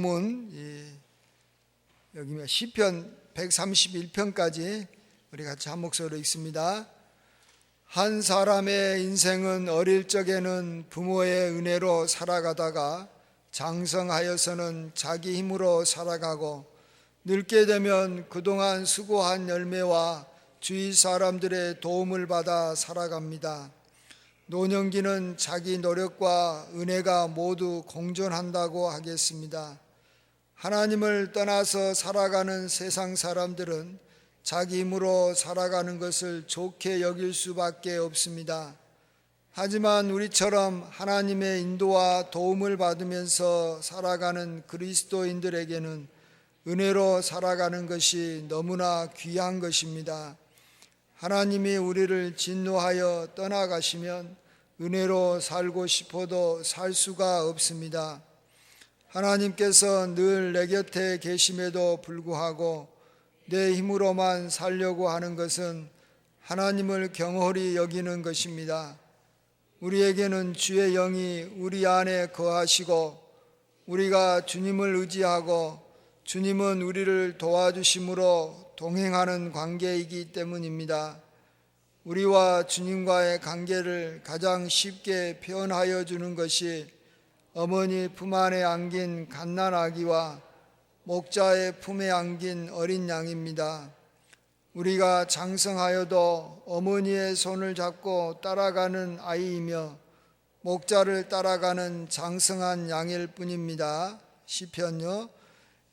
본문 여기 시편 131편까지 우리 같이 한 목소리로 읽습니다. 한 사람의 인생은 어릴 적에는 부모의 은혜로 살아가다가 장성하여서는 자기 힘으로 살아가고 늙게 되면 그동안 수고한 열매와 주위 사람들의 도움을 받아 살아갑니다. 노년기는 자기 노력과 은혜가 모두 공존한다고 하겠습니다. 하나님을 떠나서 살아가는 세상 사람들은 자기 힘으로 살아가는 것을 좋게 여길 수밖에 없습니다. 하지만 우리처럼 하나님의 인도와 도움을 받으면서 살아가는 그리스도인들에게는 은혜로 살아가는 것이 너무나 귀한 것입니다. 하나님이 우리를 진노하여 떠나가시면 은혜로 살고 싶어도 살 수가 없습니다. 하나님께서 늘 내 곁에 계심에도 불구하고 내 힘으로만 살려고 하는 것은 하나님을 경홀히 여기는 것입니다. 우리에게는 주의 영이 우리 안에 거하시고 우리가 주님을 의지하고 주님은 우리를 도와주심으로 동행하는 관계이기 때문입니다. 우리와 주님과의 관계를 가장 쉽게 표현하여 주는 것이 어머니 품 안에 안긴 갓난아기와 목자의 품에 안긴 어린 양입니다. 우리가 장성하여도 어머니의 손을 잡고 따라가는 아이이며 목자를 따라가는 장성한 양일 뿐입니다. 시편요.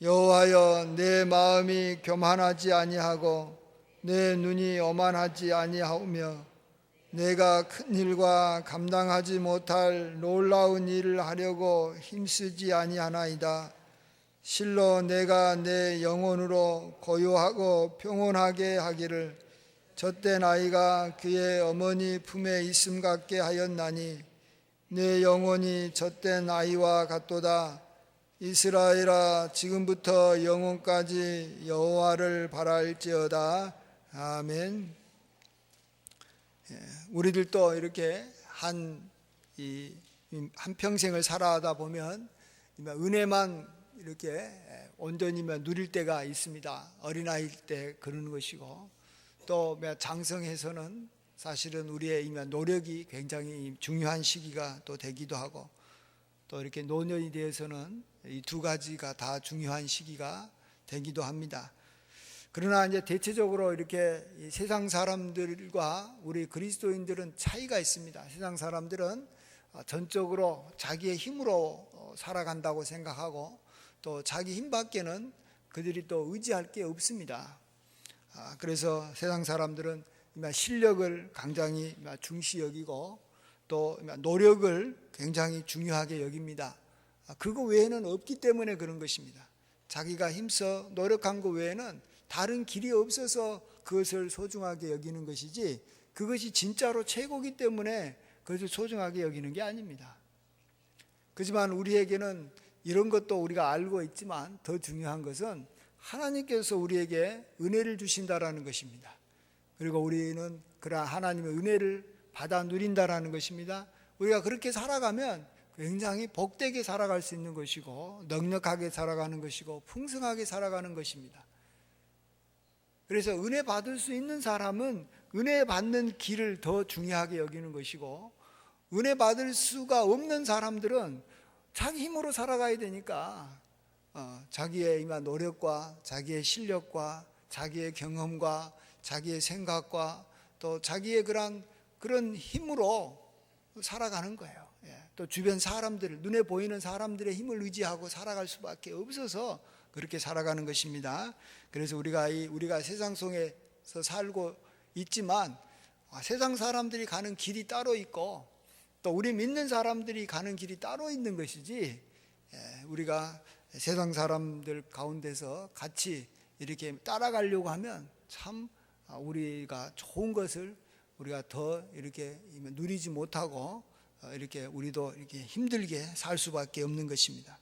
여호와여, 내 마음이 교만하지 아니하고 내 눈이 오만하지 아니하오며 내가 큰 일과 감당하지 못할 놀라운 일을 하려고 힘쓰지 아니하나이다. 실로 내가 내 영혼으로 고요하고 평온하게 하기를 젖된 아이가 그의 어머니 품에 있음 같게 하였나니 내 영혼이 젖된 아이와 같도다. 이스라엘아, 지금부터 영원까지 여호와를 바랄지어다. 아멘. 우리들도 이렇게 한 평생을 살아가다 보면 은혜만 이렇게 온전히 누릴 때가 있습니다. 어린아이일 때 그러는 것이고 또 장성해서는 사실은 우리의 노력이 굉장히 중요한 시기가 또 되기도 하고 또 이렇게 노년이 되어서는 이 두 가지가 다 중요한 시기가 되기도 합니다. 그러나 이제 대체적으로 이렇게 세상 사람들과 우리 그리스도인들은 차이가 있습니다. 세상 사람들은 전적으로 자기의 힘으로 살아간다고 생각하고 또 자기 힘밖에는 그들이 또 의지할 게 없습니다. 그래서 세상 사람들은 실력을 굉장히 중시 여기고 또 노력을 굉장히 중요하게 여깁니다. 그거 외에는 없기 때문에 그런 것입니다. 자기가 힘써 노력한 것 외에는 다른 길이 없어서 그것을 소중하게 여기는 것이지 그것이 진짜로 최고이기 때문에 그것을 소중하게 여기는 게 아닙니다. 그렇지만 우리에게는 이런 것도 우리가 알고 있지만 더 중요한 것은 하나님께서 우리에게 은혜를 주신다라는 것입니다. 그리고 우리는 그러한 하나님의 은혜를 받아 누린다라는 것입니다. 우리가 그렇게 살아가면 굉장히 복되게 살아갈 수 있는 것이고 넉넉하게 살아가는 것이고 풍성하게 살아가는 것입니다. 그래서 은혜 받을 수 있는 사람은 은혜 받는 길을 더 중요하게 여기는 것이고 은혜 받을 수가 없는 사람들은 자기 힘으로 살아가야 되니까 자기의 노력과 자기의 실력과 자기의 경험과 자기의 생각과 또 자기의 그런 힘으로 살아가는 거예요. 또 주변 사람들, 눈에 보이는 사람들의 힘을 의지하고 살아갈 수밖에 없어서 그렇게 살아가는 것입니다. 그래서 우리가 세상 속에서 살고 있지만 세상 사람들이 가는 길이 따로 있고 또 우리 믿는 사람들이 가는 길이 따로 있는 것이지 우리가 세상 사람들 가운데서 같이 이렇게 따라가려고 하면 참 우리가 좋은 것을 우리가 더 이렇게 누리지 못하고 이렇게 우리도 이렇게 힘들게 살 수밖에 없는 것입니다.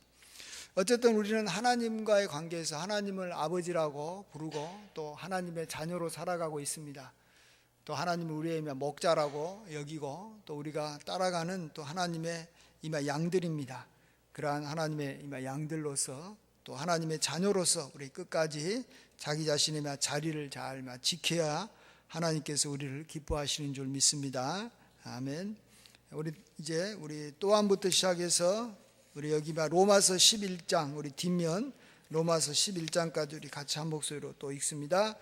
어쨌든 우리는 하나님과의 관계에서 하나님을 아버지라고 부르고 또 하나님의 자녀로 살아가고 있습니다. 또 하나님을 우리의 목자라고 여기고 또 우리가 따라가는 또 하나님의 양들입니다. 그러한 하나님의 양들로서 또 하나님의 자녀로서 우리 끝까지 자기 자신의 자리를 잘 지켜야 하나님께서 우리를 기뻐하시는 줄 믿습니다. 아멘. 우리 또한부터 시작해서 우리 여기 로마서 11장 우리 뒷면 로마서 11장까지 우리 같이 한 목소리로 또 읽습니다.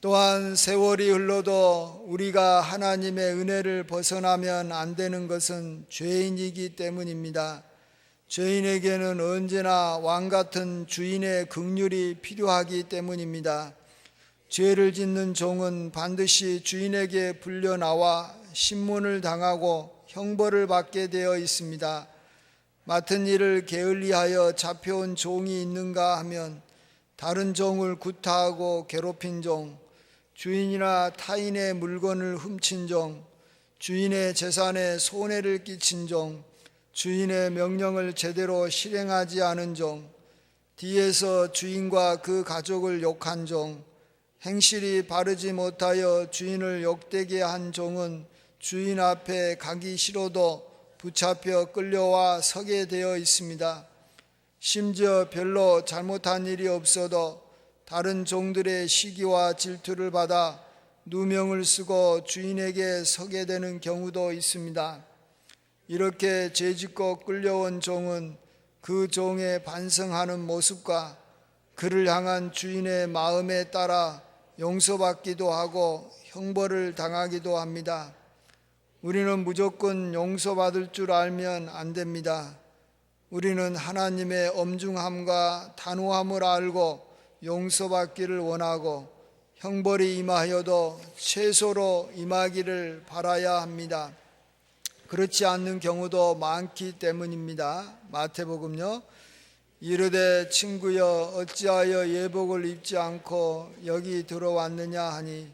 또한 세월이 흘러도 우리가 하나님의 은혜를 벗어나면 안 되는 것은 죄인이기 때문입니다. 죄인에게는 언제나 왕같은 주인의 긍휼이 필요하기 때문입니다. 죄를 짓는 종은 반드시 주인에게 불려나와 신문을 당하고 형벌을 받게 되어 있습니다. 맡은 일을 게을리하여 잡혀온 종이 있는가 하면 다른 종을 구타하고 괴롭힌 종, 주인이나 타인의 물건을 훔친 종, 주인의 재산에 손해를 끼친 종, 주인의 명령을 제대로 실행하지 않은 종, 뒤에서 주인과 그 가족을 욕한 종, 행실이 바르지 못하여 주인을 욕되게 한 종은 주인 앞에 가기 싫어도 붙잡혀 끌려와 서게 되어 있습니다. 심지어 별로 잘못한 일이 없어도 다른 종들의 시기와 질투를 받아 누명을 쓰고 주인에게 서게 되는 경우도 있습니다. 이렇게 죄짓고 끌려온 종은 그 종의 반성하는 모습과 그를 향한 주인의 마음에 따라 용서받기도 하고 형벌을 당하기도 합니다. 우리는 무조건 용서받을 줄 알면 안 됩니다. 우리는 하나님의 엄중함과 단호함을 알고 용서받기를 원하고 형벌이 임하여도 최소로 임하기를 바라야 합니다. 그렇지 않는 경우도 많기 때문입니다. 마태복음요. 이르되 친구여 어찌하여 예복을 입지 않고 여기 들어왔느냐 하니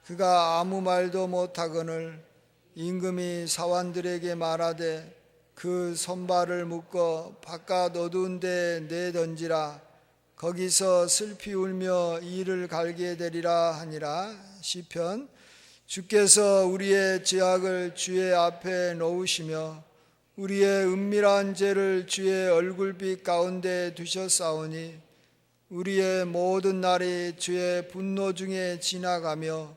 그가 아무 말도 못하거늘 임금이 사환들에게 말하되 그 손발을 묶어 바깥 어두운 데에 내던지라 거기서 슬피 울며 이를 갈게 되리라 하니라. 시편. 주께서 우리의 죄악을 주의 앞에 놓으시며 우리의 은밀한 죄를 주의 얼굴빛 가운데 두셨사오니 우리의 모든 날이 주의 분노 중에 지나가며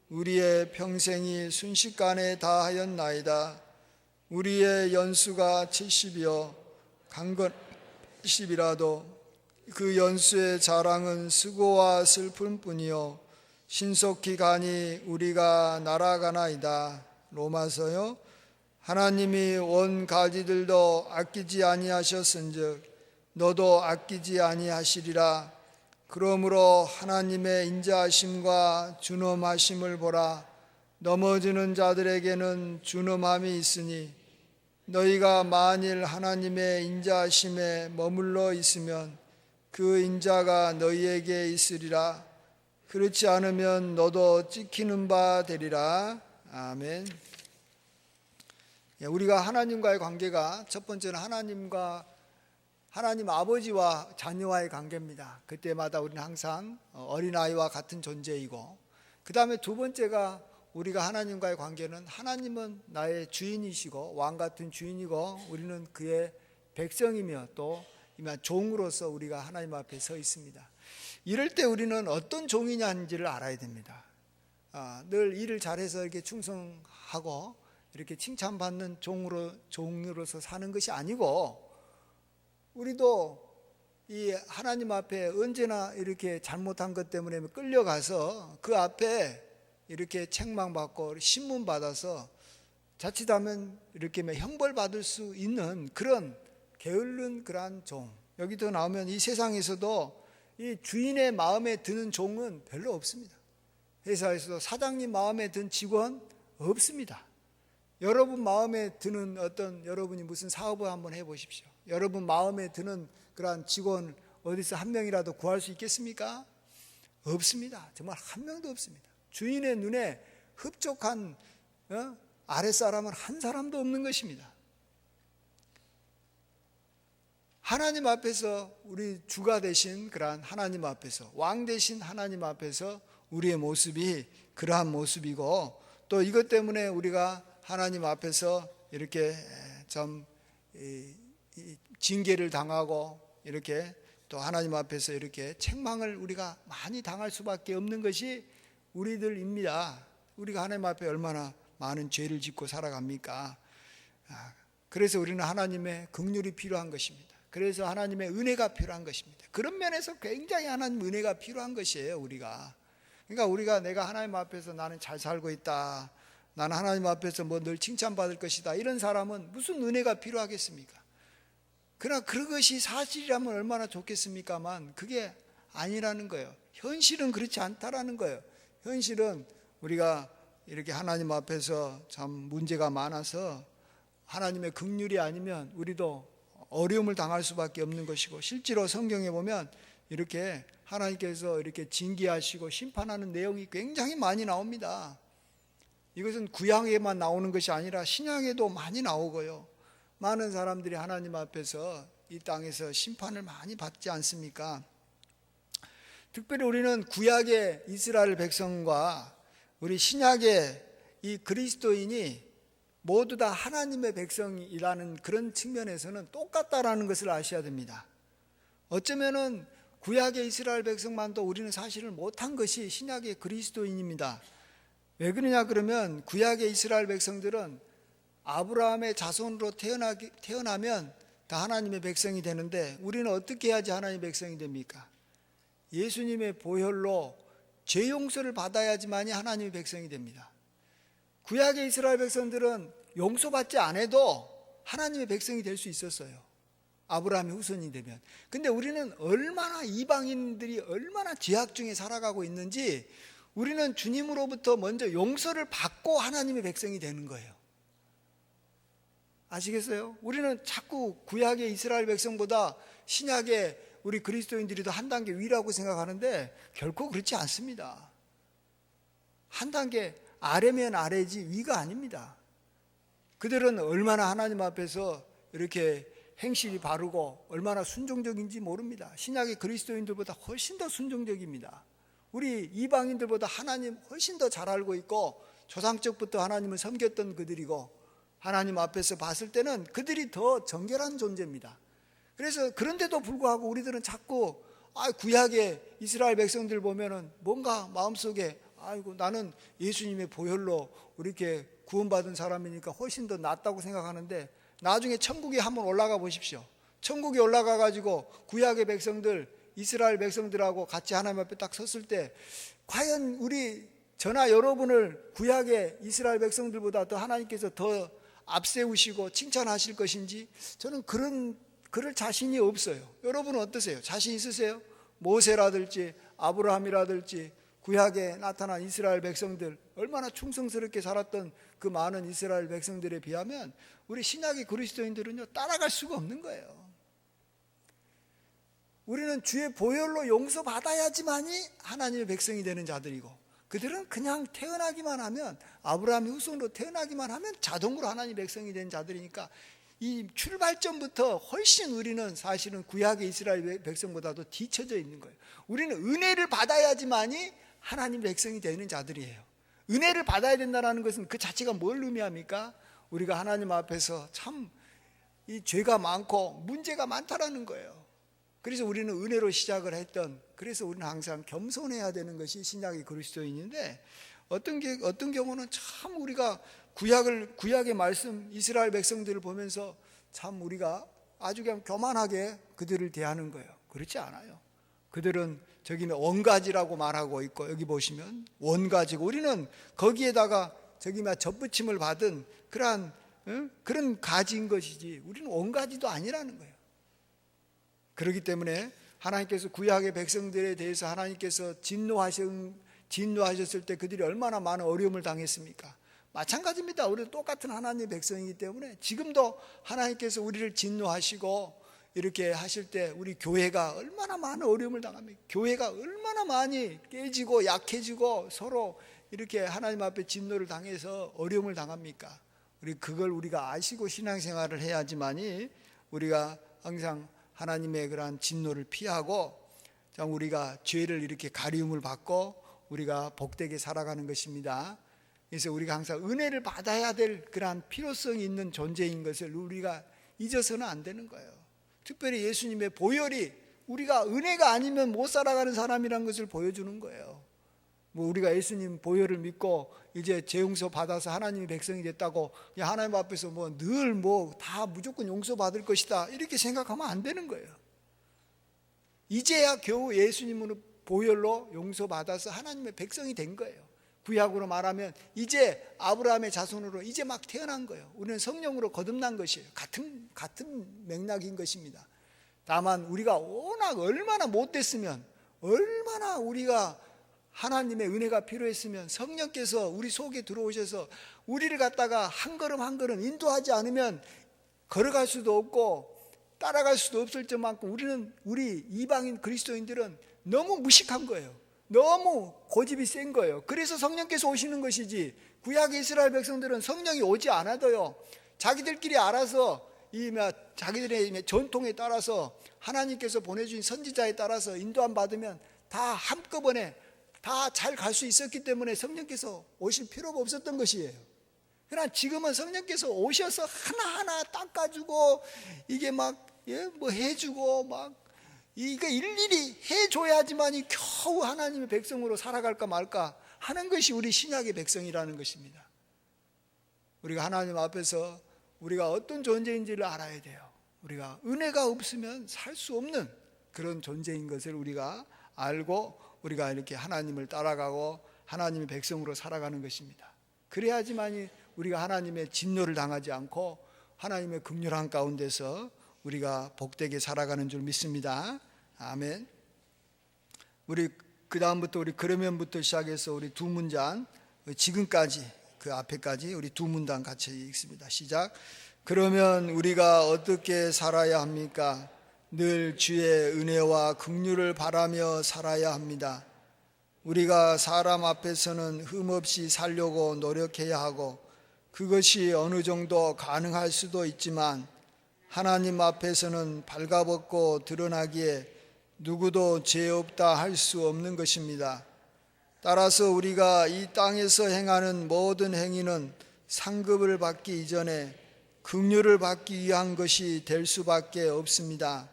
우리의 평생이 순식간에 다하였나이다. 우리의 연수가 70이요 강건 10이라도 그 연수의 자랑은 수고와 슬픔뿐이요 신속히 가니 우리가 날아가나이다. 로마서요. 하나님이 온 가지들도 아끼지 아니하셨은즉 너도 아끼지 아니하시리라. 그러므로 하나님의 인자하심과 준엄하심을 보라. 넘어지는 자들에게는 준엄함이 있으니 너희가 만일 하나님의 인자하심에 머물러 있으면 그 인자가 너희에게 있으리라. 그렇지 않으면 너도 찍히는 바 되리라. 아멘. 우리가 하나님과의 관계가 첫 번째는 하나님 아버지와 자녀와의 관계입니다. 그때마다 우리는 항상 어린아이와 같은 존재이고, 그 다음에 두 번째가 우리가 하나님과의 관계는 하나님은 나의 주인이시고 왕 같은 주인이고 우리는 그의 백성이며 또 종으로서 우리가 하나님 앞에 서 있습니다. 이럴 때 우리는 어떤 종이냐는지를 알아야 됩니다. 늘 일을 잘해서 이렇게 충성하고 이렇게 칭찬받는 종으로서 사는 것이 아니고, 우리도 이 하나님 앞에 언제나 이렇게 잘못한 것 때문에 끌려가서 그 앞에 이렇게 책망받고 신문받아서 자칫하면 이렇게 형벌받을 수 있는 그런 게으른 그러한 종. 여기도 나오면 이 세상에서도 이 주인의 마음에 드는 종은 별로 없습니다. 회사에서도 사장님 마음에 든 직원 없습니다. 여러분 마음에 드는 여러분이 무슨 사업을 한번 해보십시오. 여러분 마음에 드는 그러한 직원 어디서 한 명이라도 구할 수 있겠습니까? 없습니다. 정말 한 명도 없습니다. 주인의 눈에 흡족한 아랫사람은 한 사람도 없는 것입니다. 하나님 앞에서 우리 주가 되신 그러한 하나님 앞에서, 왕 되신 하나님 앞에서 우리의 모습이 그러한 모습이고, 또 이것 때문에 우리가 하나님 앞에서 이렇게 좀 징계를 당하고 이렇게 또 하나님 앞에서 이렇게 책망을 우리가 많이 당할 수밖에 없는 것이 우리들입니다. 우리가 하나님 앞에 얼마나 많은 죄를 짓고 살아갑니까? 그래서 우리는 하나님의 긍휼이 필요한 것입니다. 그래서 하나님의 은혜가 필요한 것입니다. 그런 면에서 굉장히 하나님 은혜가 필요한 것이에요. 우리가 그러니까 우리가 내가 하나님 앞에서 나는 잘 살고 있다, 나는 하나님 앞에서 뭐 늘 칭찬받을 것이다, 이런 사람은 무슨 은혜가 필요하겠습니까? 그러나 그것이 사실이라면 얼마나 좋겠습니까만 그게 아니라는 거예요. 현실은 그렇지 않다라는 거예요. 현실은 우리가 이렇게 하나님 앞에서 참 문제가 많아서 하나님의 긍휼이 아니면 우리도 어려움을 당할 수밖에 없는 것이고, 실제로 성경에 보면 이렇게 하나님께서 이렇게 징계하시고 심판하는 내용이 굉장히 많이 나옵니다. 이것은 구약에만 나오는 것이 아니라 신약에도 많이 나오고요. 많은 사람들이 하나님 앞에서 이 땅에서 심판을 많이 받지 않습니까? 특별히 우리는 구약의 이스라엘 백성과 우리 신약의 이 그리스도인이 모두 다 하나님의 백성이라는 그런 측면에서는 똑같다라는 것을 아셔야 됩니다. 어쩌면은 구약의 이스라엘 백성만도 우리는 사실을 못한 것이 신약의 그리스도인입니다. 왜 그러냐 그러면 구약의 이스라엘 백성들은 아브라함의 자손으로 태어나면 다 하나님의 백성이 되는데, 우리는 어떻게 해야지 하나님의 백성이 됩니까? 예수님의 보혈로 죄 용서를 받아야지만이 하나님의 백성이 됩니다. 구약의 이스라엘 백성들은 용서받지 않아도 하나님의 백성이 될 수 있었어요. 아브라함의 후손이 되면. 근데 우리는 얼마나 이방인들이 얼마나 죄악 중에 살아가고 있는지, 우리는 주님으로부터 먼저 용서를 받고 하나님의 백성이 되는 거예요. 아시겠어요? 우리는 자꾸 구약의 이스라엘 백성보다 신약의 우리 그리스도인들이 더 한 단계 위라고 생각하는데 결코 그렇지 않습니다. 한 단계 아래면 아래지 위가 아닙니다. 그들은 얼마나 하나님 앞에서 이렇게 행실이 바르고 얼마나 순종적인지 모릅니다. 신약의 그리스도인들보다 훨씬 더 순종적입니다. 우리 이방인들보다 하나님 훨씬 더 잘 알고 있고, 조상적부터 하나님을 섬겼던 그들이고, 하나님 앞에서 봤을 때는 그들이 더 정결한 존재입니다. 그래서 그런데도 불구하고 우리들은 자꾸 구약의 이스라엘 백성들 보면은 뭔가 마음속에 아이고 나는 예수님의 보혈로 이렇게 구원받은 사람이니까 훨씬 더 낫다고 생각하는데, 나중에 천국에 한번 올라가 보십시오. 천국에 올라가 가지고 구약의 백성들, 이스라엘 백성들하고 같이 하나님 앞에 딱 섰을 때 과연 우리 저나 여러분을 구약의 이스라엘 백성들보다 더 하나님께서 더 앞세우시고 칭찬하실 것인지 저는 그럴 자신이 없어요. 여러분은 어떠세요? 자신 있으세요? 모세라든지 아브라함이라든지 구약에 나타난 이스라엘 백성들, 얼마나 충성스럽게 살았던 그 많은 이스라엘 백성들에 비하면 우리 신약의 그리스도인들은요 따라갈 수가 없는 거예요. 우리는 주의 보혈로 용서받아야지만이 하나님의 백성이 되는 자들이고, 그들은 그냥 태어나기만 하면, 아브라함의 후손으로 태어나기만 하면 자동으로 하나님의 백성이 된 자들이니까 이 출발점부터 훨씬 우리는 사실은 구약의 이스라엘 백성보다도 뒤처져 있는 거예요. 우리는 은혜를 받아야지만이 하나님의 백성이 되는 자들이에요. 은혜를 받아야 된다는 것은 그 자체가 뭘 의미합니까? 우리가 하나님 앞에서 참 이 죄가 많고 문제가 많다라는 거예요. 그래서 우리는 은혜로 시작을 했던, 그래서 우리는 항상 겸손해야 되는 것이 신약의 그리스도인인데, 어떤 경우는 참 우리가 구약의 말씀, 이스라엘 백성들을 보면서 참 우리가 아주 그냥 교만하게 그들을 대하는 거예요. 그렇지 않아요. 그들은 저기는 원가지라고 말하고 있고, 여기 보시면 원가지고, 우리는 거기에다가 저기 접붙임을 받은 그런 가지인 것이지 우리는 원가지도 아니라는 거예요. 그렇기 때문에 하나님께서 구약의 백성들에 대해서 하나님께서 진노하셨을 때 그들이 얼마나 많은 어려움을 당했습니까? 마찬가지입니다. 우리도 똑같은 하나님의 백성이기 때문에 지금도 하나님께서 우리를 진노하시고 이렇게 하실 때 우리 교회가 얼마나 많은 어려움을 당합니까? 교회가 얼마나 많이 깨지고 약해지고 서로 이렇게 하나님 앞에 진노를 당해서 어려움을 당합니까? 그걸 우리가 아시고 신앙생활을 해야지만이 우리가 항상 하나님의 그러한 진노를 피하고 우리가 죄를 이렇게 가리움을 받고 우리가 복되게 살아가는 것입니다. 그래서 우리가 항상 은혜를 받아야 될 그러한 필요성이 있는 존재인 것을 우리가 잊어서는 안 되는 거예요. 특별히 예수님의 보혈이 우리가 은혜가 아니면 못 살아가는 사람이라는 것을 보여주는 거예요. 뭐 우리가 예수님 보혈을 믿고 이제 재용서 받아서 하나님의 백성이 됐다고 하나님 앞에서 뭐 늘 뭐 다 무조건 용서받을 것이다 이렇게 생각하면 안 되는 거예요. 이제야 겨우 예수님으로 보혈로 용서받아서 하나님의 백성이 된 거예요. 구약으로 말하면 이제 아브라함의 자손으로 이제 막 태어난 거예요. 우리는 성령으로 거듭난 것이에요. 같은 맥락인 것입니다. 다만 우리가 워낙 얼마나 못됐으면, 얼마나 우리가 하나님의 은혜가 필요했으면 성령께서 우리 속에 들어오셔서 우리를 갖다가 한 걸음 한 걸음 인도하지 않으면 걸어갈 수도 없고 따라갈 수도 없을 점만큼 우리 이방인 그리스도인들은 너무 무식한 거예요. 너무 고집이 센 거예요. 그래서 성령께서 오시는 것이지, 구약 이스라엘 백성들은 성령이 오지 않아도요, 자기들끼리 알아서 자기들의 전통에 따라서 하나님께서 보내주신 선지자에 따라서 인도함 받으면 다 한꺼번에 다 잘 갈 수 있었기 때문에 성령께서 오실 필요가 없었던 것이에요. 그러나 지금은 성령께서 오셔서 하나하나 닦아주고 이게 막 뭐 해주고 막 이게 일일이 해줘야지만이 겨우 하나님의 백성으로 살아갈까 말까 하는 것이 우리 신약의 백성이라는 것입니다. 우리가 하나님 앞에서 우리가 어떤 존재인지를 알아야 돼요. 우리가 은혜가 없으면 살 수 없는 그런 존재인 것을 우리가 알고 우리가 이렇게 하나님을 따라가고 하나님의 백성으로 살아가는 것입니다. 그래야지만이 우리가 하나님의 진노를 당하지 않고 하나님의 긍휼한 가운데서 우리가 복되게 살아가는 줄 믿습니다. 아멘. 우리 그 다음부터 우리 그러면부터 시작해서 우리 두 문장 지금까지 그 앞에까지 우리 두 문단 같이 읽습니다. 시작. 그러면 우리가 어떻게 살아야 합니까? 늘 주의 은혜와 긍휼을 바라며 살아야 합니다. 우리가 사람 앞에서는 흠없이 살려고 노력해야 하고 그것이 어느 정도 가능할 수도 있지만 하나님 앞에서는 발가벗고 드러나기에 누구도 죄 없다 할 수 없는 것입니다. 따라서 우리가 이 땅에서 행하는 모든 행위는 상급을 받기 이전에 긍휼을 받기 위한 것이 될 수밖에 없습니다.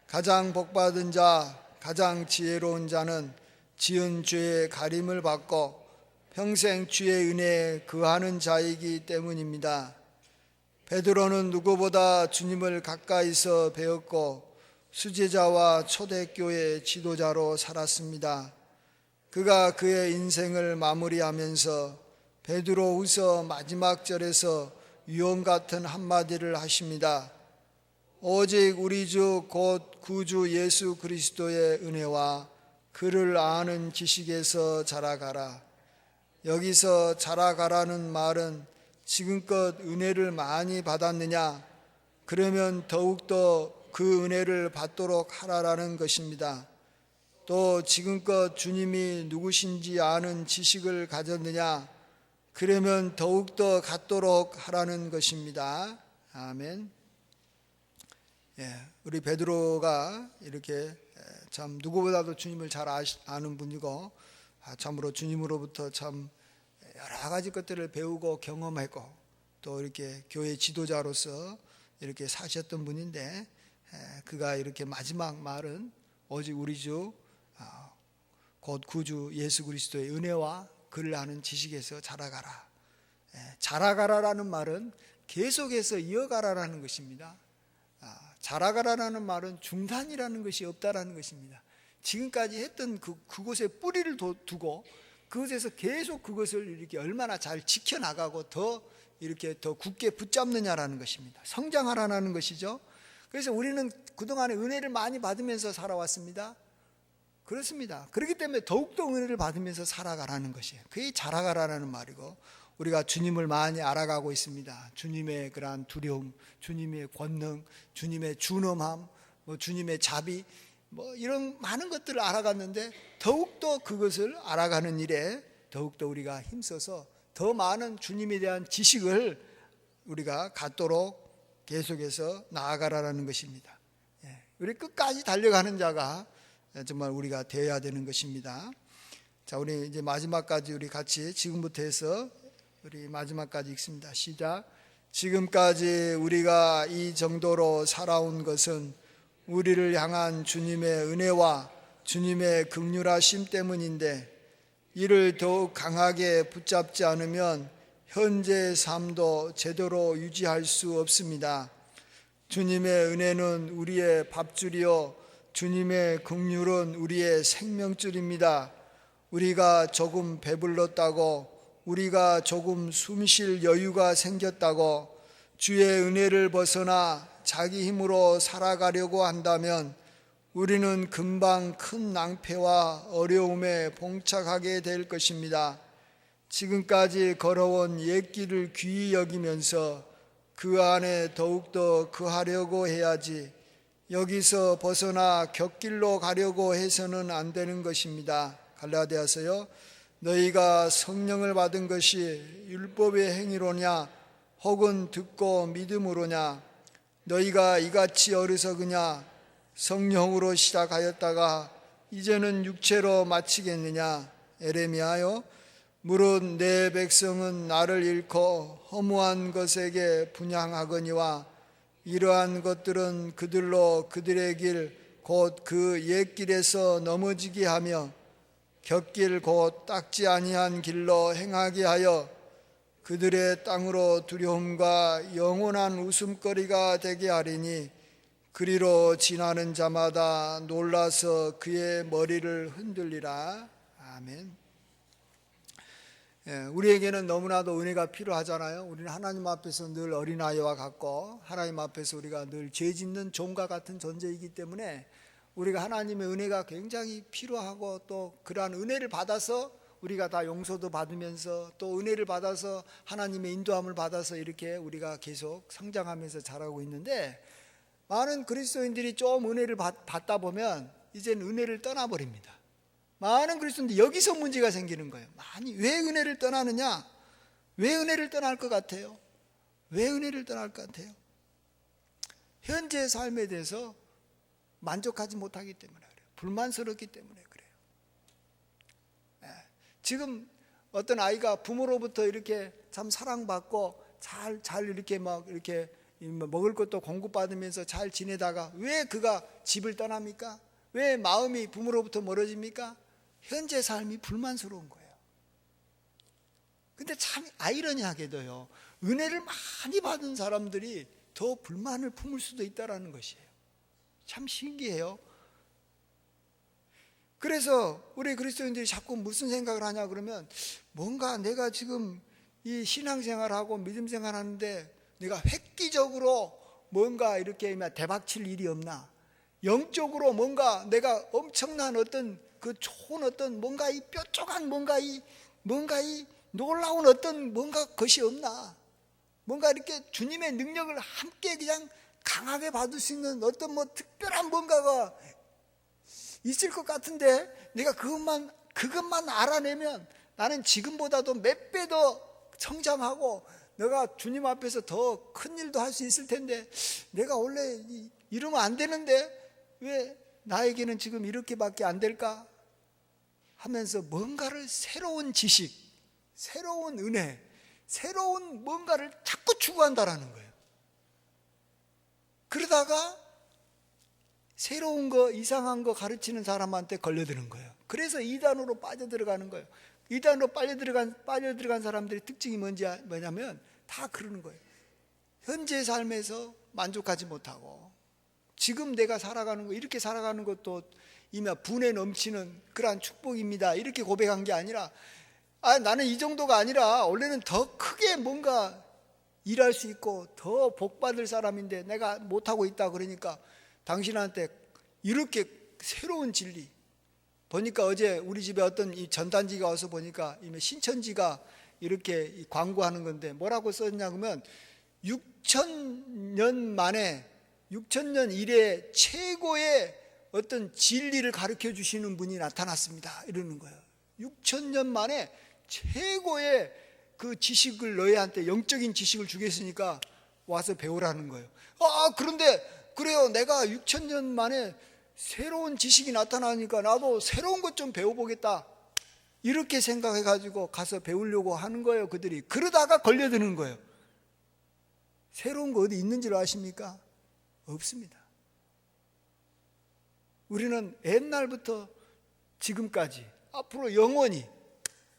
가장 복받은 자, 가장 지혜로운 자는 지은 죄의 가림을 받고 평생 주의 은혜에 거하는 자이기 때문입니다. 베드로는 누구보다 주님을 가까이서 배웠고 수제자와 초대교회 지도자로 살았습니다. 그가 그의 인생을 마무리하면서 베드로후서 마지막 절에서 유언 같은 한마디를 하십니다. 오직 우리 주 곧 구주 예수 그리스도의 은혜와 그를 아는 지식에서 자라가라. 여기서 자라가라는 말은 지금껏 은혜를 많이 받았느냐? 그러면 더욱더 그 은혜를 받도록 하라라는 것입니다. 또 지금껏 주님이 누구신지 아는 지식을 가졌느냐? 그러면 더욱더 갖도록 하라는 것입니다. 아멘. 우리 베드로가 이렇게 참 누구보다도 주님을 잘 아는 분이고 참으로 주님으로부터 참 여러 가지 것들을 배우고 경험했고 또 이렇게 교회 지도자로서 이렇게 사셨던 분인데 그가 이렇게 마지막 말은 오직 우리 주 곧 구주 예수 그리스도의 은혜와 그를 아는 지식에서 자라가라. 자라가라라는 말은 계속해서 이어가라라는 것입니다. 자라가라라는 말은 중단이라는 것이 없다라는 것입니다. 지금까지 했던 그곳에 뿌리를 두고 그것에서 계속 그것을 이렇게 얼마나 잘 지켜나가고 더 이렇게 더 굳게 붙잡느냐라는 것입니다. 성장하라는 것이죠. 그래서 우리는 그동안에 은혜를 많이 받으면서 살아왔습니다. 그렇습니다. 그렇기 때문에 더욱더 은혜를 받으면서 살아가라는 것이에요. 그게 자라가라는 말이고 우리가 주님을 많이 알아가고 있습니다. 주님의 그러한 두려움, 주님의 권능, 주님의 준엄함, 주님의 자비 이런 많은 것들을 알아갔는데 더욱더 그것을 알아가는 일에 더욱더 우리가 힘써서 더 많은 주님에 대한 지식을 우리가 갖도록 계속해서 나아가라는 것입니다. 우리 끝까지 달려가는 자가 정말 우리가 되어야 되는 것입니다. 자, 우리 이제 마지막까지 우리 같이 지금부터 해서 우리 마지막까지 읽습니다. 시작. 지금까지 우리가 이 정도로 살아온 것은 우리를 향한 주님의 은혜와 주님의 긍휼하심 때문인데, 이를 더욱 강하게 붙잡지 않으면 현재의 삶도 제대로 유지할 수 없습니다. 주님의 은혜는 우리의 밥줄이요 주님의 긍휼은 우리의 생명줄입니다. 우리가 조금 배불렀다고, 우리가 조금 숨쉴 여유가 생겼다고 주의 은혜를 벗어나 자기 힘으로 살아가려고 한다면 우리는 금방 큰 낭패와 어려움에 봉착하게 될 것입니다. 지금까지 걸어온 옛길을 귀히 여기면서 그 안에 더욱더 거하려고 해야지, 여기서 벗어나 곁길로 가려고 해서는 안 되는 것입니다. 갈라디아서요, 너희가 성령을 받은 것이 율법의 행위로냐 혹은 듣고 믿음으로냐, 너희가 이같이 어리석으냐, 성령으로 시작하였다가 이제는 육체로 마치겠느냐. 에레미야요, 무릇 내 백성은 나를 잃고 허무한 것에게 분향하거니와 이러한 것들은 그들로 그들의 길 곧 그 옛길에서 넘어지게 하며 곁길 곧 닦지 아니한 길로 행하게 하여 그들의 땅으로 두려움과 영원한 웃음거리가 되게 하리니 그리로 지나는 자마다 놀라서 그의 머리를 흔들리라. 아멘. 우리에게는 너무나도 은혜가 필요하잖아요. 우리는 하나님 앞에서 늘 어린아이와 같고 하나님 앞에서 우리가 늘 죄짓는 종과 같은 존재이기 때문에 우리가 하나님의 은혜가 굉장히 필요하고, 또 그러한 은혜를 받아서 우리가 다 용서도 받으면서 또 은혜를 받아서 하나님의 인도함을 받아서 이렇게 우리가 계속 성장하면서 자라고 있는데, 많은 그리스도인들이 좀 은혜를 받다 보면 이젠 은혜를 떠나버립니다. 많은 그리스도인들이 여기서 문제가 생기는 거예요. 왜 은혜를 떠나느냐? 왜 은혜를 떠날 것 같아요? 왜 은혜를 떠날 것 같아요? 현재의 삶에 대해서 만족하지 못하기 때문에 그래요. 불만스럽기 때문에 그래요. 지금 어떤 아이가 부모로부터 이렇게 참 사랑받고 잘 이렇게 막 이렇게 먹을 것도 공급받으면서 잘 지내다가 왜 그가 집을 떠납니까? 왜 마음이 부모로부터 멀어집니까? 현재 삶이 불만스러운 거예요. 근데 참 아이러니하게도요, 은혜를 많이 받은 사람들이 더 불만을 품을 수도 있다는 것이에요. 참 신기해요. 그래서 우리 그리스도인들이 자꾸 무슨 생각을 하냐 그러면, 뭔가 내가 지금 이 신앙생활하고 믿음생활하는데 내가 획기적으로 뭔가 이렇게 대박칠 일이 없나, 영적으로 뭔가 내가 엄청난 어떤 그 좋은 어떤 뭔가 이 뾰족한 뭔가 이 놀라운 어떤 뭔가 것이 없나, 뭔가 이렇게 주님의 능력을 함께 그냥 강하게 받을 수 있는 어떤 특별한 뭔가가 있을 것 같은데, 내가 그것만 알아내면 나는 지금보다도 몇 배 더 성장하고 내가 주님 앞에서 더 큰 일도 할 수 있을 텐데, 내가 원래 이러면 안 되는데 왜 나에게는 지금 이렇게밖에 안 될까 하면서 뭔가를 새로운 지식, 새로운 은혜, 새로운 뭔가를 자꾸 추구한다라는 거예요. 그러다가 새로운 거, 이상한 거 가르치는 사람한테 걸려드는 거예요. 그래서 이단으로 빠져들어가는 거예요. 이단으로 빠져들어간 사람들의 특징이 뭐냐면 다 그러는 거예요. 현재 삶에서 만족하지 못하고, 지금 내가 살아가는 거, 이렇게 살아가는 것도 이미 분에 넘치는 그러한 축복입니다, 이렇게 고백한 게 아니라, 나는 이 정도가 아니라 원래는 더 크게 뭔가 일할 수 있고 더 복받을 사람인데 내가 못하고 있다. 그러니까 당신한테 이렇게 새로운 진리 보니까, 어제 우리 집에 어떤 이 전단지가 와서 보니까 이미 신천지가 이렇게 광고하는 건데 뭐라고 썼냐 그러면, 6,000년 이래 최고의 어떤 진리를 가르쳐 주시는 분이 나타났습니다, 이러는 거예요. 6,000년 만에 최고의 그 지식을 너희한테, 영적인 지식을 주겠으니까 와서 배우라는 거예요. 그런데 그래요, 내가 6,000년 만에 새로운 지식이 나타나니까 나도 새로운 것 좀 배워보겠다, 이렇게 생각해가지고 가서 배우려고 하는 거예요, 그들이. 그러다가 걸려드는 거예요. 새로운 거 어디 있는 줄 아십니까? 없습니다. 우리는 옛날부터 지금까지 앞으로 영원히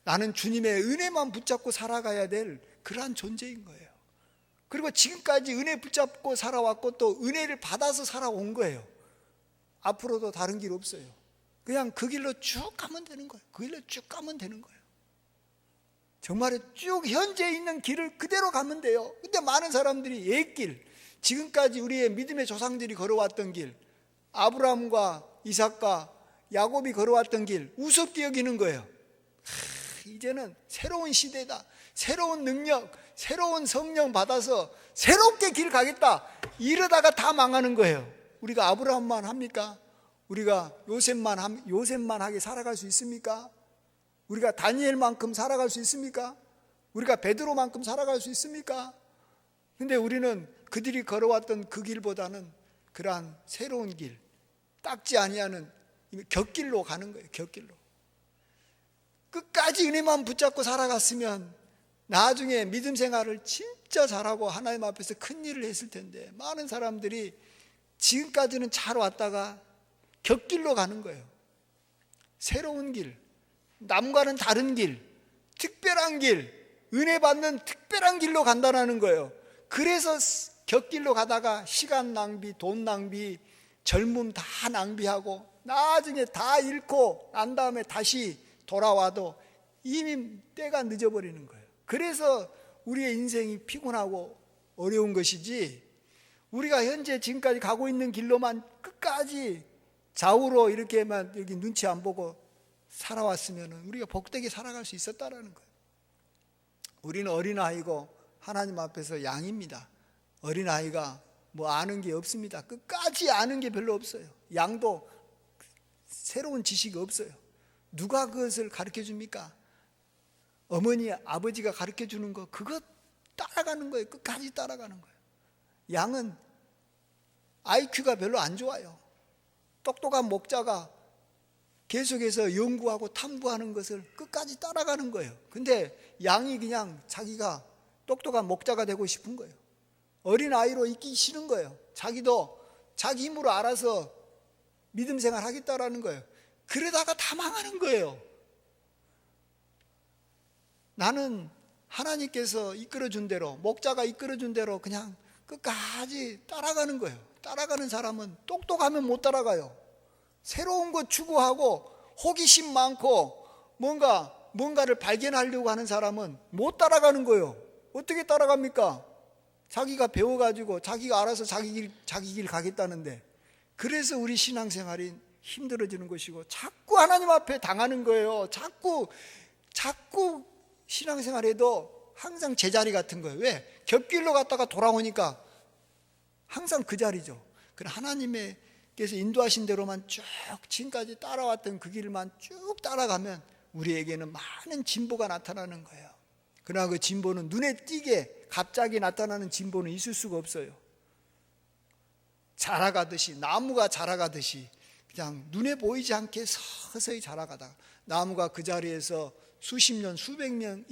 나는 주님의 은혜만 붙잡고 살아가야 될 그러한 존재인 거예요. 그리고 지금까지 은혜 붙잡고 살아왔고 또 은혜를 받아서 살아온 거예요. 앞으로도 다른 길 없어요. 그냥 그 길로 쭉 가면 되는 거예요. 그 길로 쭉 가면 되는 거예요. 정말 쭉 현재 있는 길을 그대로 가면 돼요. 근데 많은 사람들이 옛길, 지금까지 우리의 믿음의 조상들이 걸어왔던 길, 아브라함과 이삭과 야곱이 걸어왔던 길 우습게 여기는 거예요. 이제는 새로운 시대다, 새로운 능력, 새로운 성령 받아서 새롭게 길 가겠다, 이러다가 다 망하는 거예요. 우리가 아브라함만 합니까? 우리가 요셉만 하게 살아갈 수 있습니까? 우리가 다니엘만큼 살아갈 수 있습니까? 우리가 베드로만큼 살아갈 수 있습니까? 근데 우리는 그들이 걸어왔던 그 길보다는 그러한 새로운 길, 닦지 아니하는 곁길로 가는 거예요. 곁길로. 끝까지 은혜만 붙잡고 살아갔으면 나중에 믿음 생활을 진짜 잘하고 하나님 앞에서 큰 일을 했을 텐데, 많은 사람들이 지금까지는 잘 왔다가 곁길로 가는 거예요. 새로운 길, 남과는 다른 길, 특별한 길, 은혜 받는 특별한 길로 간다는 거예요. 그래서 곁길로 가다가 시간 낭비, 돈 낭비, 젊음 다 낭비하고 나중에 다 잃고 난 다음에 다시 돌아와도 이미 때가 늦어버리는 거예요. 그래서 우리의 인생이 피곤하고 어려운 것이지, 우리가 현재 지금까지 가고 있는 길로만 끝까지 좌우로 이렇게만 여기 눈치 안 보고 살아왔으면 우리가 복되게 살아갈 수 있었다라는 거예요. 우리는 어린아이고 하나님 앞에서 양입니다. 어린아이가 뭐 아는 게 없습니다. 끝까지 아는 게 별로 없어요. 양도 새로운 지식이 없어요. 누가 그것을 가르쳐 줍니까? 어머니, 아버지가 가르쳐 주는 거, 그거 따라가는 거예요. 끝까지 따라가는 거예요. 양은 IQ가 별로 안 좋아요. 똑똑한 목자가 계속해서 연구하고 탐구하는 것을 끝까지 따라가는 거예요. 근데 양이 그냥 자기가 똑똑한 목자가 되고 싶은 거예요. 어린아이로 있기 싫은 거예요. 자기도 자기 힘으로 알아서 믿음 생활 하겠다라는 거예요. 그러다가 다 망하는 거예요. 나는 하나님께서 이끌어준 대로, 목자가 이끌어준 대로 그냥 끝까지 따라가는 거예요. 따라가는 사람은 똑똑하면 못 따라가요. 새로운 것 추구하고 호기심 많고 뭔가를 발견하려고 하는 사람은 못 따라가는 거예요. 어떻게 따라갑니까? 자기가 배워가지고 자기가 알아서 자기 길 가겠다는데, 그래서 우리 신앙생활이 힘들어지는 것이고 자꾸 하나님 앞에 당하는 거예요. 자꾸 신앙생활에도 항상 제자리 같은 거예요. 왜? 곁길로 갔다가 돌아오니까 항상 그 자리죠. 그럼 하나님께서 인도하신 대로만 쭉 지금까지 따라왔던 그 길만 쭉 따라가면 우리에게는 많은 진보가 나타나는 거예요. 그러나 그 진보는 눈에 띄게 갑자기 나타나는 진보는 있을 수가 없어요. 자라가듯이, 나무가 자라가듯이 그냥 눈에 보이지 않게 서서히 자라가다가 나무가 그 자리에서 수십 년, 수백 년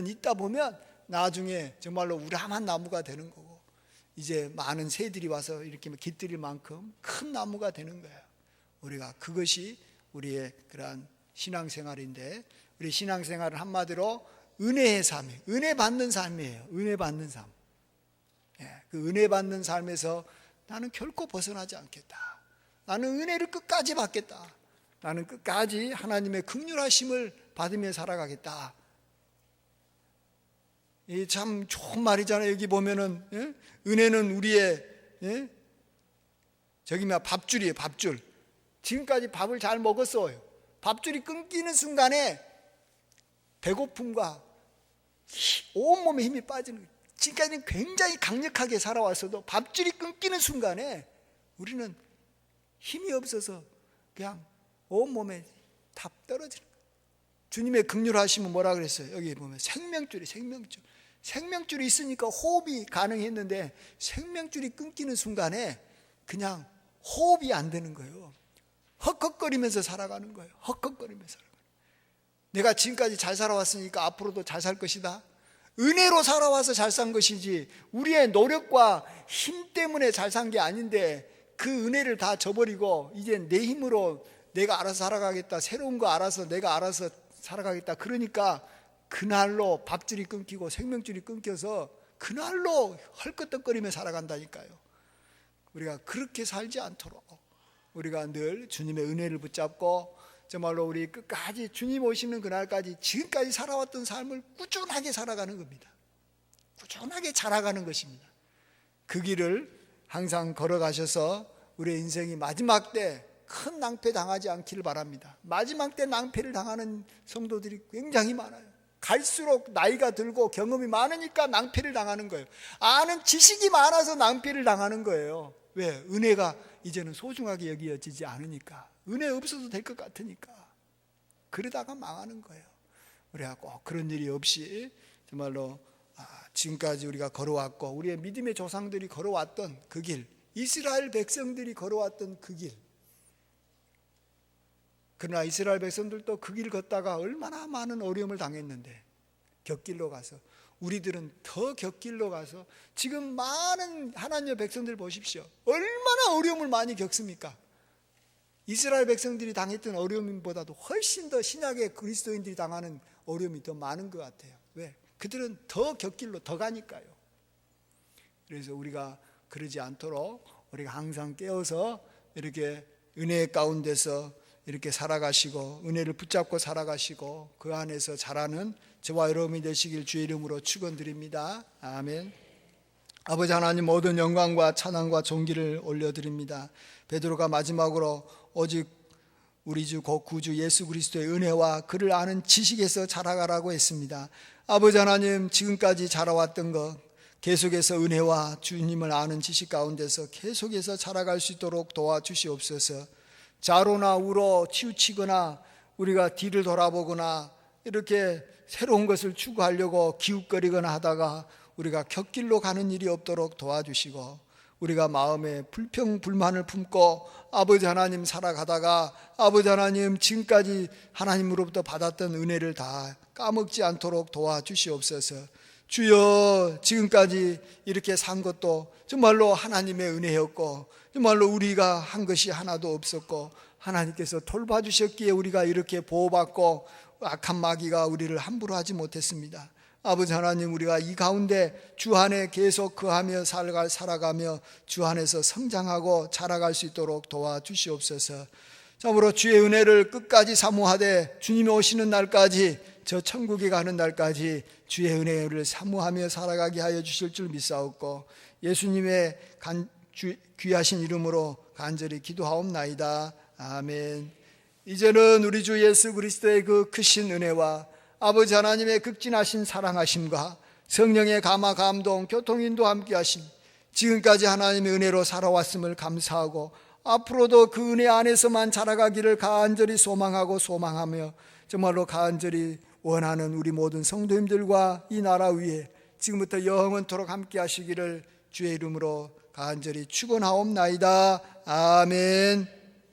있다 보면 나중에 정말로 우람한 나무가 되는 거고, 이제 많은 새들이 와서 이렇게 깃들일 만큼 큰 나무가 되는 거예요. 우리가 그것이 우리의 그러한 신앙생활인데, 우리 신앙생활은 한마디로 은혜의 삶이에요. 은혜 받는 삶이에요. 은혜 받는 삶. 그 은혜 받는 삶에서 나는 결코 벗어나지 않겠다. 나는 은혜를 끝까지 받겠다. 나는 끝까지 하나님의 긍휼하심을 받으며 살아가겠다. 이 참 좋은 말이잖아요. 여기 보면은 은혜는 우리의 밥줄이에요. 밥줄. 지금까지 밥을 잘 먹었어요. 밥줄이 끊기는 순간에 배고픔과 온몸에 힘이 빠지는 거예요. 지금까지는 굉장히 강력하게 살아왔어도 밥줄이 끊기는 순간에 우리는 힘이 없어서 그냥 온몸에 다 떨어지는 거예요. 주님의 긍휼하심은 뭐라 그랬어요? 여기 보면 생명줄이 생명줄이 있으니까 호흡이 가능했는데 생명줄이 끊기는 순간에 그냥 호흡이 안 되는 거예요. 헉헉거리면서 살아가는 거예요. 헉헉거리면서 살아가는 거예요. 내가 지금까지 잘 살아왔으니까 앞으로도 잘 살 것이다. 은혜로 살아와서 잘 산 것이지 우리의 노력과 힘 때문에 잘 산 게 아닌데 그 은혜를 다 저버리고 이제 내 힘으로 내가 알아서 살아가겠다, 새로운 거 알아서 내가 알아서 살아가겠다, 그러니까 그날로 밥줄이 끊기고 생명줄이 끊겨서 그날로 헐끄떡거리며 살아간다니까요. 우리가 그렇게 살지 않도록 우리가 늘 주님의 은혜를 붙잡고 정말로 우리 끝까지 주님 오시는 그날까지 지금까지 살아왔던 삶을 꾸준하게 살아가는 겁니다. 꾸준하게 자라가는 것입니다. 그 길을 항상 걸어가셔서 우리의 인생이 마지막 때 큰 낭패 당하지 않기를 바랍니다. 마지막 때 낭패를 당하는 성도들이 굉장히 많아요. 갈수록 나이가 들고 경험이 많으니까 낭패를 당하는 거예요. 아는 지식이 많아서 낭패를 당하는 거예요. 왜? 은혜가 이제는 소중하게 여겨지지 않으니까, 은혜 없어도 될 것 같으니까 그러다가 망하는 거예요. 우리가 꼭 그런 일이 없이 정말로 지금까지 우리가 걸어왔고 우리의 믿음의 조상들이 걸어왔던 그 길, 이스라엘 백성들이 걸어왔던 그 길, 그러나 이스라엘 백성들도 그 길 걷다가 얼마나 많은 어려움을 당했는데 곁길로 가서, 우리들은 더 곁길로 가서 지금 많은 하나님의 백성들 보십시오. 얼마나 어려움을 많이 겪습니까? 이스라엘 백성들이 당했던 어려움보다도 훨씬 더 신약의 그리스도인들이 당하는 어려움이 더 많은 것 같아요. 왜? 그들은 더 곁길로 더 가니까요. 그래서 우리가 그러지 않도록 우리가 항상 깨어서 이렇게 은혜 가운데서 이렇게 살아가시고 은혜를 붙잡고 살아가시고 그 안에서 자라는 저와 여러분이 되시길 주의 이름으로 축원드립니다. 아멘. 아버지 하나님, 모든 영광과 찬양과 존귀를 올려드립니다. 베드로가 마지막으로 오직 우리 주 곧 구주 예수 그리스도의 은혜와 그를 아는 지식에서 자라가라고 했습니다. 아버지 하나님, 지금까지 자라왔던 것 계속해서 은혜와 주님을 아는 지식 가운데서 계속해서 자라갈 수 있도록 도와주시옵소서. 좌로나 우로 치우치거나 우리가 뒤를 돌아보거나 이렇게 새로운 것을 추구하려고 기웃거리거나 하다가 우리가 곁길로 가는 일이 없도록 도와주시고, 우리가 마음에 불평 불만을 품고 아버지 하나님 살아가다가 아버지 하나님 지금까지 하나님으로부터 받았던 은혜를 다 까먹지 않도록 도와주시옵소서. 주여, 지금까지 이렇게 산 것도 정말로 하나님의 은혜였고 정말로 우리가 한 것이 하나도 없었고 하나님께서 돌봐주셨기에 우리가 이렇게 보호받고 악한 마귀가 우리를 함부로 하지 못했습니다. 아버지 하나님, 우리가 이 가운데 주 안에 계속 거하며 살아가며 주 안에서 성장하고 자라갈 수 있도록 도와주시옵소서. 참으로 주의 은혜를 끝까지 사모하되 주님이 오시는 날까지, 저 천국에 가는 날까지 주의 은혜를 사모하며 살아가게 하여 주실 줄 믿사옵고 예수님의 귀하신 이름으로 간절히 기도하옵나이다. 아멘. 이제는 우리 주 예수 그리스도의 그 크신 은혜와 아버지 하나님의 극진하신 사랑하심과 성령의 감화 감동 교통인도 함께 하심, 지금까지 하나님의 은혜로 살아왔음을 감사하고 앞으로도 그 은혜 안에서만 자라가기를 간절히 소망하며 정말로 간절히 원하는 우리 모든 성도님들과 이 나라 위에 지금부터 영원토록 함께 하시기를 주의 이름으로 간절히 축원하옵나이다. 아멘.